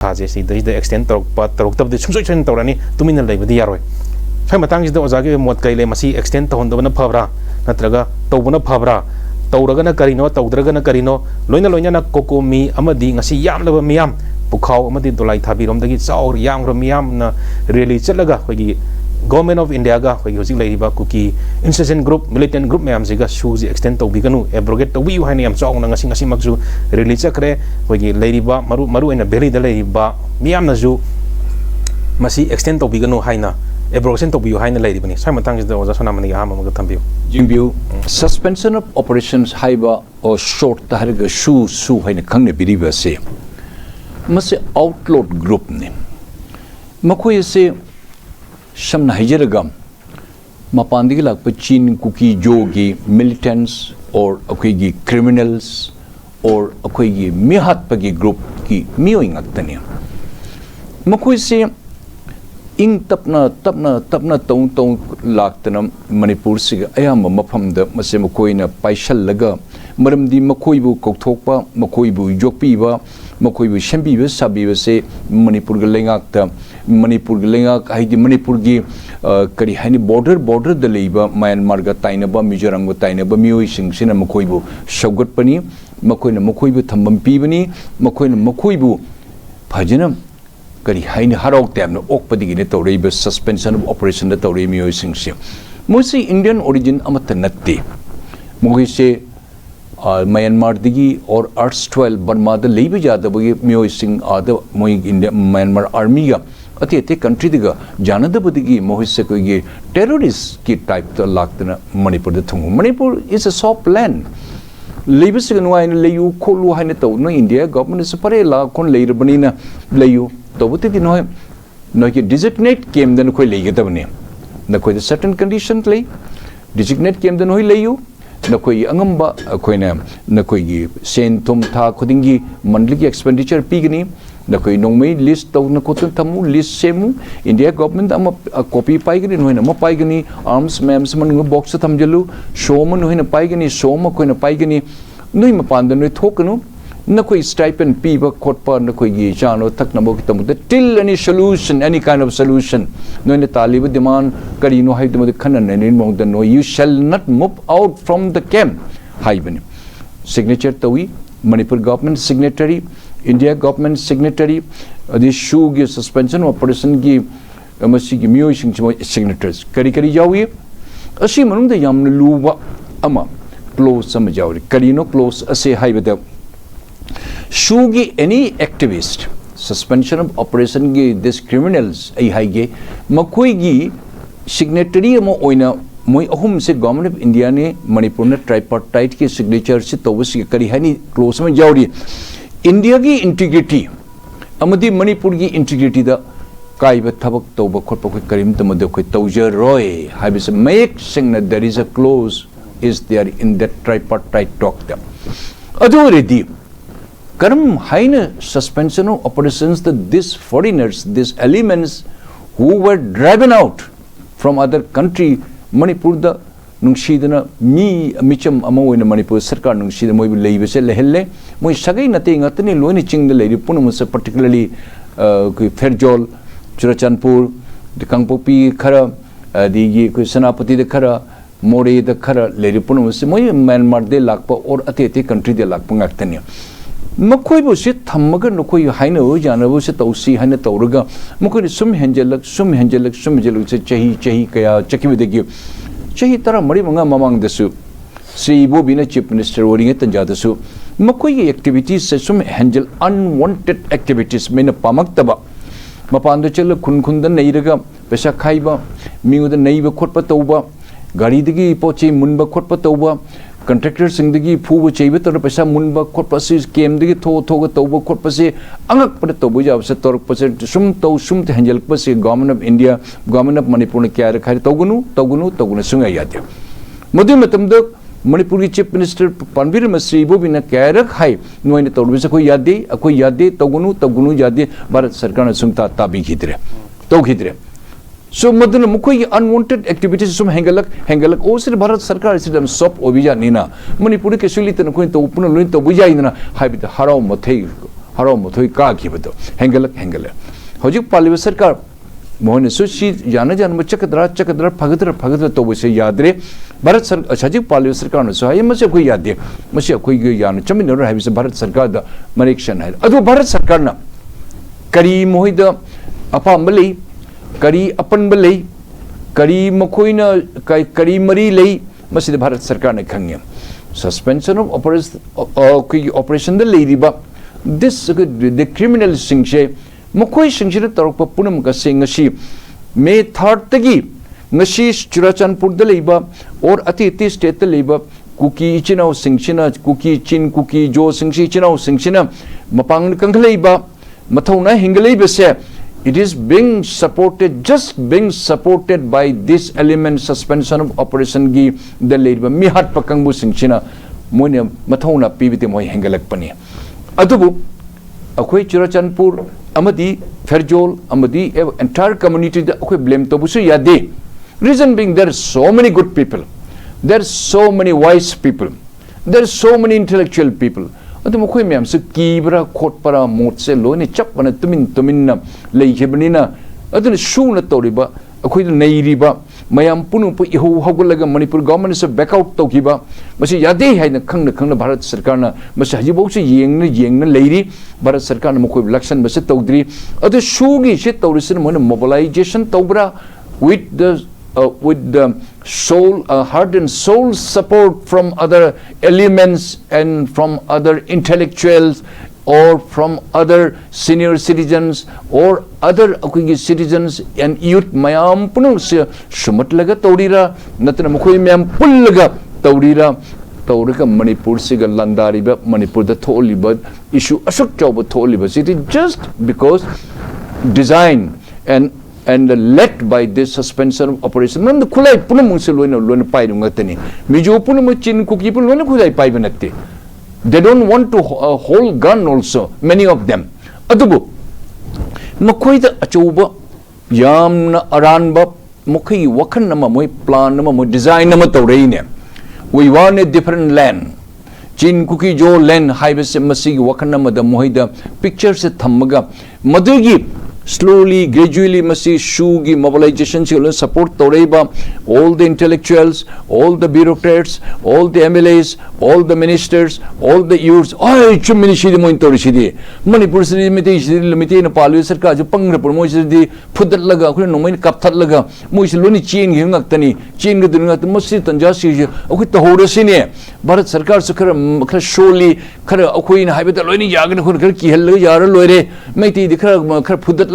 थाजे सिदे extend तौरक्तबदि सुंसोय Soin Taurani तुमिना लेबदि यारोय साइ मतंगसिदा ओजागे मोत कैले मसी extend तौहनदबना फबरा नत्रगा तौबना फबरा तौरगना करिनो तौद्रगना करिनो लोइना लोइना कोकोमी अमदि ngasi यामलबा मियाम पुखाव अमदि Dolai थाबिरोमदगी चाउर यामग्र मियामना रेली चलगा होगी गवर्नमेंट ऑफ इंडिया का होगी होजिक लेरिबा Kuki insurgent group militant group मैम जिगा शूज एक्सटेंड तौबिगनु एब्रोगेट तौबियु हाइने याम चाउना ngasi मक्सु रेली चक्रे होगी लेरिबा मरु एना भेली द लेरिबा मियामनाजु मसी एक्सटेंड तौबिगनु हाइना एब्रोगेशन तौबियु हाइना लेरिबनी साइ मतंगसिदा ओजा सनामनि हाममगा थम्बियु जिंबियु सस्पेंशन ऑफ ऑपरेशंस हाइबा और शॉर्ट तहरग शू हाइने खंगने बिरिबा से मसे आउटलॉड ग्रुप ने मखोय से शमना हाइजरगा मपानदिगी लाप चीन कुकी जोगी मिलिटेंट्स और अखोगी क्रिमिनल्स और अखोगी मिहात्पगी ग्रुप की मियोइंग अक्तने मखोय से इंग तपना तौ लाक्तना मणिपुर से अयाम मफम द मसे मखोयना पाइशलगा मरमदी मखोयबु कौथोकपा मखोयबु योक्पीबा मखोयबु शंबीबा साबीबा से मणिपुर ग लेंगाक्ता मणिपुर ग लेंगाक हाइदि मणिपुर गी करी हाइनि बॉर्डर द लेबा म्यांमार ग ताइनबा मिजोरम ग ताइनबा मियोय सिंगसिना मखोयबु सौगतपनी मखोयना मखोयबु थम्बम पीबनी मखोयना मखोयबु फजना करी हाइनि हराव तैमना ओकपदिगिने तौरेबा सस्पेंशन ऑफ ऑपरेशन द तौरे मियोय सिंगसे मोसे इंडियन ओरिजिन अमत नत्ते मोहिसे म्यांमार दिगी और अर्ट्सट्वेल बर्मा द लेबा जादबगी मियोय सिंग आद मोय इंडिया म्यांमार आर्मी गा अति अति कंट्री दिगा जानदबदिगी मोहिसे कोई टेररिस्ट की टाइप द लाक्तना मणिपुर द थुंग Manipur is a soft land लेबस गनुआइन लेयु खोलु हाइने तौ नो इंडिया गवर्नमेंट से परे ला कोन लेरबनीना लेयु तबुति दि नो के डिजिग्नेट केम दन कोई लेगदबने न कोई द सर्टेन कंडीशन ले डिजिग्नेट केम दन होई लेयु न कोई अंगंबा कोइना न कोई सेन तुम था खुदिंगी मंडली की एक्सपेंडिचर पीगनी न कोई नोंगमई लिस्ट तौ न कोतन थमु लिस्ट सेमु इंडिया गवर्नमेंट अम कॉपी पाइगनी नोइना म पाइगनी आर्म्स मैम्स मन बॉक्स थमजलु शोम नोइना पाइगनी शोम कोइना पाइगनी नोइ मपान द नोइ थोकनु न कोई स्टाइपेंड पीबा खोटपा न कोई गी चानो तक नबो की तमुद till any solution any kind of solution नोइने तालिब डिमांड करी नो हाइद मद खनन ने मोंग द no you shall not move out from the camp हाइबने सिग्नेचर तवी Manipur government signatory India government signatory this शू गी सस्पेंशन ऑपरेशन गी मसी गी मियोय सिंग सिग्नेटर्स करी करी जावी असी मनुंग द याम लुवा अमा क्लोज सम जावी करीनो क्लोज असे हाइबद शूगी any activist suspension of operation गी दिस क्रिमिनल्स आई हाइगे मकोईगी सिग्नेटरी अमो ओइना मोई अहुम से गवर्नमेंट ऑफ इंडिया ने मणिपुर ने ट्राइपार्टाइट के सिग्नेचर से तौबसी करी हाइनी क्लोज में जावरी इंडिया की इंटीग्रिटी अमदी मणिपुर की इंटीग्रिटी दा काइब थबक तौब खोटप कोई करीम तमद कोई तौजर रोय हाइबिस मेक सिंग there is a clause is there in that tripartite talk द अदो ready Karam haina suspension of operations that these foreigners, these elements who were driven out from other country, Manipur da nungshidana mi micham amoina Manipur sarkar nungshida moi leibe se lehelle moi sagai nate ngatni loini chingda leiri punum se particularly Ferjol, Churachandpur, the Kangpopi khara the koi Senapati de khara More the khara leiri punum se moi Myanmar de lakpa or ate country de lakpa ngaktania मखोइबो से थमग नखोइ हाइनो जानबो से तौसी हाइनो तौरगा मखोइ सुम हेंजलक से चही कया चकिबेदगी चही तरा मरि मंगा ममांग दसु श्री बोबिना चीफ मिनिस्टर ओरिंगे तंजा दसु मखोइ एक्टिविटीज से सुम हेंजल अनवांटेड एक्टिविटीज मेन पामक्तबा मपान चल खुन खुन द नैरगा पैसा खाइबा मिउद नैबा खोटपा तौबा गाड़ी दगी पोचे मुनबा खोटपा तौबा कंट्रैक्टर सिंगदगी फूब चेबे तर पैसा मुनबा खोटपा से स्कैम दगी थो तौबा खोटपा से अंगक पर तौबा जाब से तोरक से सुम ते हंजलक से government of India government of Manipur ने क्या रखा है तौगुनु सुंगा याद मधु मतमद मणिपुर की चीफ मिनिस्टर पानवीर मश्री बोबिना क्या रख है नोइने तौरबे से कोई यादे तौगुनु यादे भारत सरकार ने सुंगता ताबी खिदरे So maduna mukoi unwanted activities sum hengalak o sir Bharat Sarkar sidam sop obija nina Manipur ke suli tan koi to upuna luin to bujai na haibit harau mathei haro mo thoi ka ki bado hengel hojik paliba sarkar mohne su si jana mo chakadra phagadra to bose yadre bharat sarkar hojik paliba sarkar no so ay mase koi yadde mase koi ge yan chamin no ha bise bharat sarkar da marekshan hai adu bharat sarkar na kari mohida apa malai kari apan balai kari makoina kari mari lei masi bharat sarkar ne khangye suspension of operation the lady ba this the criminal singche makoi singche tarok punam ka singashi May 3rd tagi ngashi Churachandpur da leiba or ati state da leiba kuki chinau singchina kuki chin kuki jo singchi chinau singchina mapang kanglei ba mathauna hinglei bese it is being supported by this element suspension of operation gi the leiba mi hat pakang bu singchina moine mathauna pibite moi hengalak pani adubu akhoi Churachandpur amadi Ferjol amadi entire community da akhoi blame to busu yade reason being there are so many good people there are so many wise people there are so many intellectual people adu makhoi myam se kibra khotpara motse loine chapana tumin na leihebanina adu shu na toriba akhoi neiriba mayam punu pu ihu hogulaga Manipur government is back out tokiba masi yade haina khangna Bharat sarkar na masi hajibau se yengna leiri Bharat sarkar na makhoi election masi tawdri adu shu gi se tawrisin mon mobilization tawbra with the soul heart and soul support from other elements and from other intellectuals or from other senior citizens or other citizens and youth mayam punung se sumatlaga tawdira natna makhoi mayam pullaga tawdira tawrika Manipur siga landariba Manipur da tholiba issue asuk chawba tholiba it is just because design and led by this suspension of operation nan khulai punam se loina pai ngatani mijo punam chin kuki pun loina khulai pai banatte they don't want to hold gun also many of them adubu makhoi da achuba yamna aranba mukhi wakhan nama moi plan nama moi design nama tawreine we want a different land chin kuki jo land highway se masi wakhan nama da moi da picture se thamaga madugi slowly gradually masi shugi mobilization se support toreba all the intellectuals all the bureaucrats all the MLAs all the ministers all the youths ai chumini shidi moin torishidi Manipur se mite na palu sarkar ju pangra por moi se di phudat laga khune nomain kapthat laga moi se loni chin gi ngaktani chin gi dunga to masi tanja si akhui to hore sine Bharat sarkar su khara surely khara akhui na haibe ta loini yagna khur khar ki hel yar loire meti di khara phudat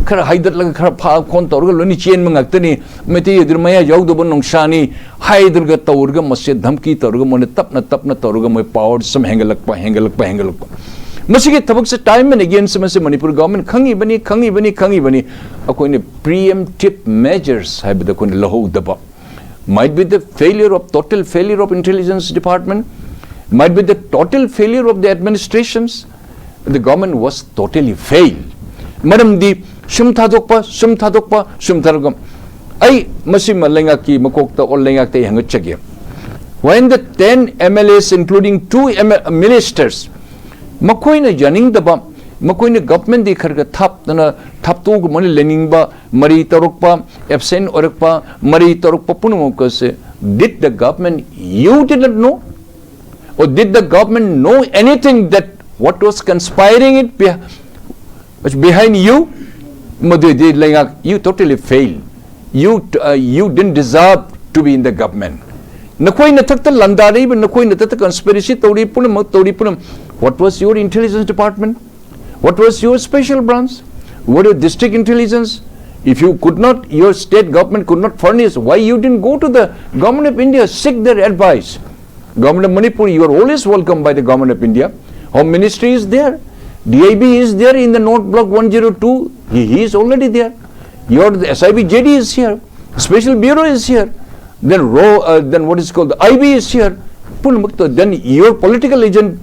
khara haidat laga khara pha khon torga loni chen mangaktani meti edir maya yawdo bon nongshani haidurga torga masse dhamki torga mon tapna torga moi power sam hengalakpa masige thabak se time and again se Manipur government khangi bani akoi preemptive measures haibda kon lahu daba might be the total failure of intelligence department might be the total failure of the administrations the government was totally failed madam di sum tharagam ai masi malenga ki makokta olenga te hangachage when the 10 MLAs including 2 ministers makoina janing daba makoina government di kharga thaptu mon lening ba mari tarokpa absent orakpa mari tarokpa punumka se did the government you didn't know or did the government know anything that what was conspiring it behind you you totally failed you didn't deserve to be in the government nakoi na thakta landari ba nakoi na thakta conspiracy tori punam what was your intelligence department what was your special branch what your district intelligence if you could not your state government could not furnish why you didn't go to the government of India seek their advice government of Manipur you are always welcome by the government of India home ministry is there DIB is there in the North Block 102 he is already there your SIB JD is here special bureau is here then what is called the IB is here then your political agent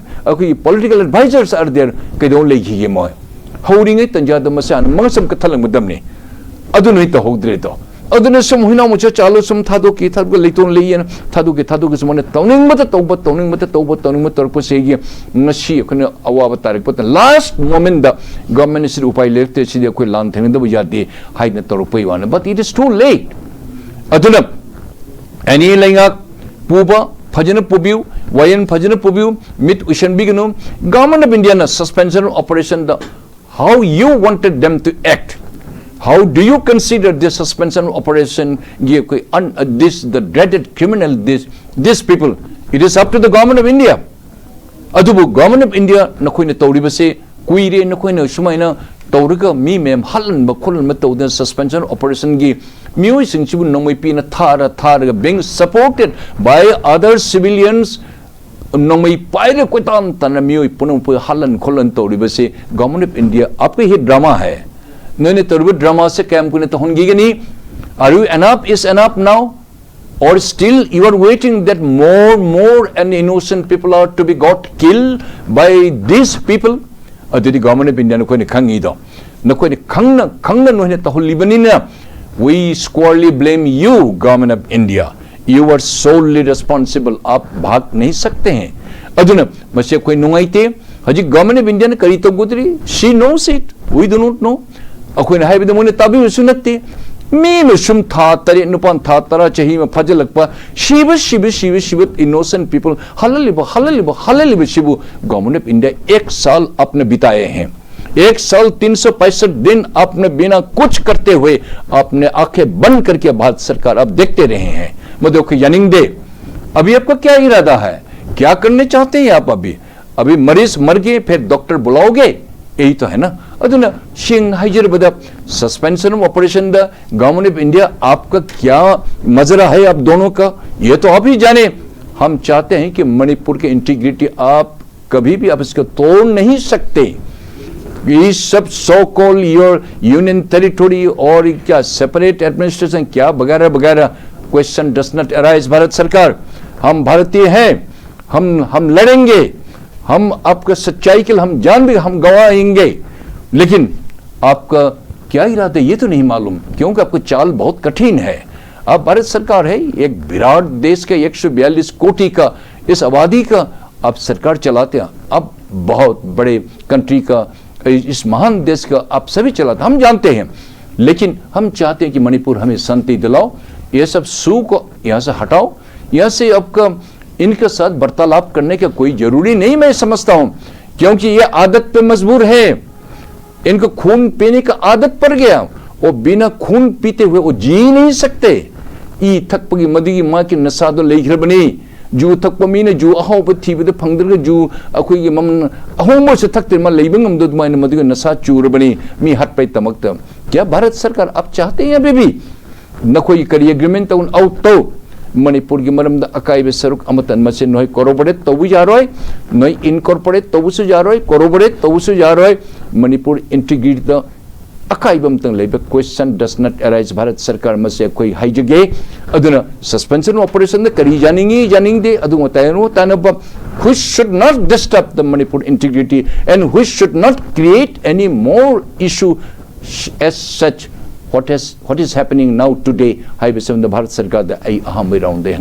political advisors are there kaidon legi mo holding it tanja da masan mangasam ka thalang madam ne adu noi to hodre to अदुना सम हुइना मुचा चालो सम थादो की थादो लेतोन Leyen थादो के समने तौनिंग मत तौब से गी नसी अखने अवाब तारिक पत लास्ट मोमेंट द गवर्नमेंट से उपाय लेते सिदे कोई लान थेंग दब यादे हाइना तोरपै वाने but it is too late अदुना एनी लेंगा पुबा फजन पुबिउ वायन फजन पुबिउ मिट उशन बिगनो गवर्नमेंट ऑफ इंडिया ना सस्पेंशन ऑपरेशन द how you wanted them to act. How do you consider this suspension operation give this the dreaded criminal this people? It is up to the government of India. Adubu government of India nakoina tawribase kuire nakoina sumaina tawraga mi mem halan ba kholan ma tawda suspension operation gi mioi singchibu nomoi pina thara being supported by other civilians nomoi paire koitan tan mioi punum pu halan kholan tawribase government of India आपके ही drama है. नोने तरबुत drama से cam कुने तो होंगी कि नहीं. Are you enough? Is enough now? Or still you are waiting that more and innocent people are to be got killed by these people? अदुदी government of India ने कोई ने खंगी दो न कोई ने खंगना नोने तो लिबनी ना. We squarely blame you, government of India. You are solely responsible. आप भाग नहीं सकते हैं. अदुना मसे कोई नुंगाइते हजी गवर्नमेंट ऑफ इंडिया ने करी तो गुदरी. She knows it. We do not know. अखोइन हाइबद मोने ताबी सुनते मी सुम था तरे नुपान था तरा चही में फजलकपा शिव इनोसेंट पीपल हललिब शिबु गवर्नमेंट ऑफ इंडिया 1 साल आपने बिताए हैं. 1 साल 365 दिन आपने बिना कुछ करते हुए आपने आंखें बंद करके भारत सरकार आप देखते रहे हैं. मुझे यानिंग दे अभी आपका क्या इरादा है, क्या करने चाहते हैं आप? अभी मरीज मर गए फिर डॉक्टर बुलाओगे, यही तो है ना. अदुना शिंग हाइजर बदा suspension of operation the government of India आपका क्या मजरा है आप दोनों का, ये तो आप ही जाने. हम चाहते हैं कि मणिपुर के इंटीग्रिटी आप कभी भी आप इसको तोड़ नहीं सकते. ये सब सो कॉल योर यूनियन टेरिटोरी और क्या सेपरेट एडमिनिस्ट्रेशन क्या वगैरह question does not arise. Bharat सरकार हम भारतीय हैं, हम लड़ेंगे, हम आपका सच्चाई के लिए हम जान भी हम गवाएंगे. लेकिन आपका क्या इरादा ये तो नहीं मालूम, क्योंकि आपको चाल बहुत कठिन है. आप भारत सरकार है, एक विराट देश के 142 कोटि का इस आबादी का आप सरकार चलाते हैं. आप बहुत बड़े कंट्री का इस महान देश का आप सभी चलाते, हम जानते हैं. लेकिन हम चाहते हैं कि मणिपुर हमें शांति दिलाओ. ये सब सू को यहाँ से हटाओ. यहाँ से आपका इनके साथ वार्तालाप करने का कोई जरूरी नहीं मैं समझता हूं, क्योंकि ये आदत पे मजबूर है. इनको खून पीने का आदत पड़ गया. वो बिना खून पीते हुए वो जी नहीं सकते. ई थकपगी मदी माँ की नसादो लेखर बनी जू थकप मीने जू अहाव थीबद फंगदर जू अखोई मम अहोम से थकते मा लेबंगम दो माइन मदी नसा चूर बनी मी हट पे तमकत. क्या भारत सरकार आप चाहते हैं अभी भी नखोई करी एग्रीमेंट तो आउट तो मणिपुर की मरम अकायब सरुक अमतन मसे नोय कोरोबोरेट तबु जारोय, नोय इनकॉर्पोरेट तबुसु जारोय, कोरोबोरेट तबुसु जारोय. मणिपुर इंटीग्रेट द अकायब अमतन लेब question does not arise. Bharat सरकार मसे कोई हाइजगे अदुना सस्पेंशन ऑपरेशन द करी जानिंग दे अदु बतायनो तानब which should not disturb the Manipur integrity and which should not create any more issue as such. What is happening now today? Hai bisam the Bharat Sarkar da ai aham round de